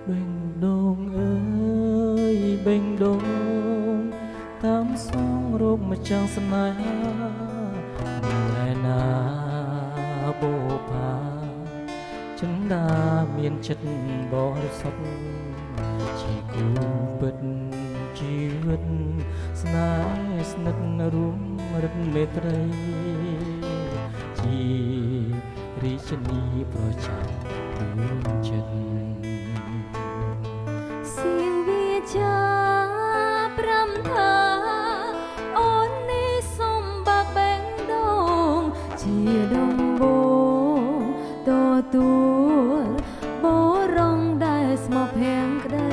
បេងដូងអើយបេងដូងតាមសងរោគម្ចាំងស្នេហាណែណាបូផាចិនដាមានចិត្តបរិសុទ្ធជាគូពិតជីវិតស្នេហ៍ស្និទ្ធរួមរិទ្ធមេត្រីជារាជនីប្រចាំរួមចិត្តសៀងវាចាប្រាំថាអូននេះសុំបាក់បេងដូងជាដំបងទទួលបរងដែលស្មោះភាំងក្តី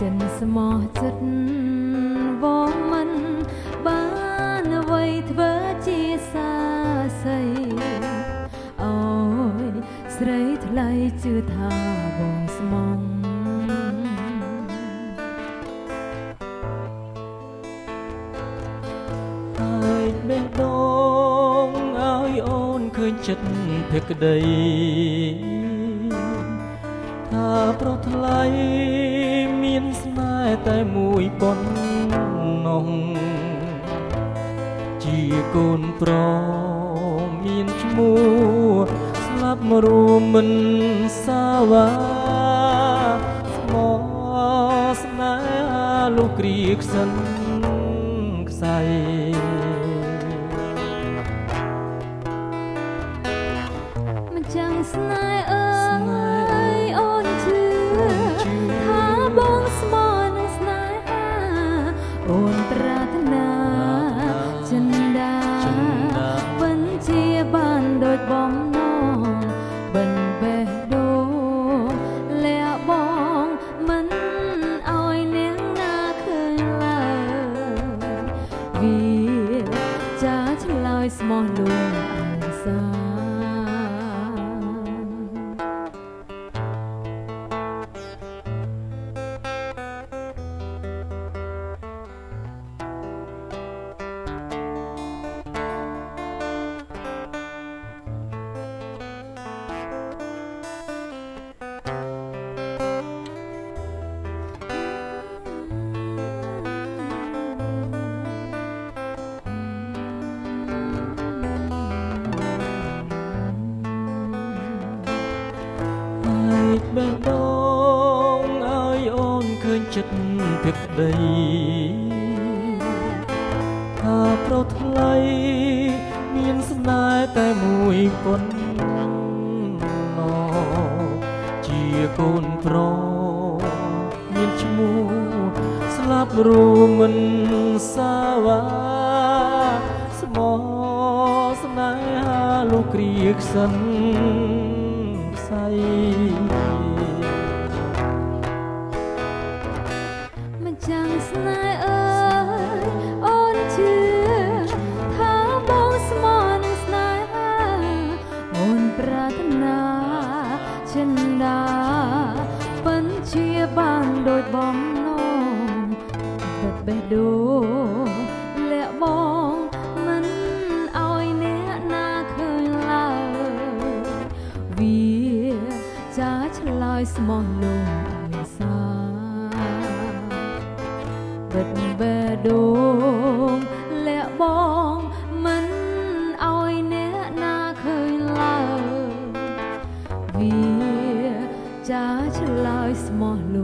ចិនស្មោះចិត្តវងមិនបានអ្វីធ្វើជាសាស័យអូយស្រីថ្លៃជឿថាបងស្មងហើយបេះដូងឲ្យអូនឃើញចិត្តភក្តីថាប្រុសថ្លៃមានស្នេហ៍តែមួយប៉ុណ្ណោះជាកូនប្រុសមានឈ្មោះស្លាប់រួមមិនសាវាស្មោះស្នេហ៍លោកគ្រាខ្សិនខ្សែមិនចាំងស្នេហ៍អើយអូនជឿថាបងស្មោះនឹងស្នេហាអូនប្រាថ្នាចិនដាvẫnជាបានដូចបំណងបិណ្ឌបេះដូងលះបងមិនឲ្យនាងណាឃើញឡើយវាចាឆ្លើយស្មោះលួងអើសាបេះដូងឲ្យអូនឃើញចិត្តភក្តីថាប្រុសថ្លៃមានស្នេហ៍តែមួយប៉ុណ្ណោះជាកូនប្រុសមានឈ្មោះស្លាប់រួមមិនសាវាស្មោះស្នេហាលោកគ្រាខ្សិនផ្សៃមិនចាំងស្នេហ៍អើយអូនជឿថាបងស្មោះនឹងស្នេហាអូនប្រាថ្នាចិនដាពិនជាបានដូចបំណងបិទបេះដូងលាក់បងមិនឲ្យអ្នកណាឃើញឡើយវាចាឆ្លើយស្មោះលងឲ្យសាបិទបេះដូងលាក់បងមិនឲ្យអ្នកណាឃើញឡើយវាចាឆ្លើយស្មោះល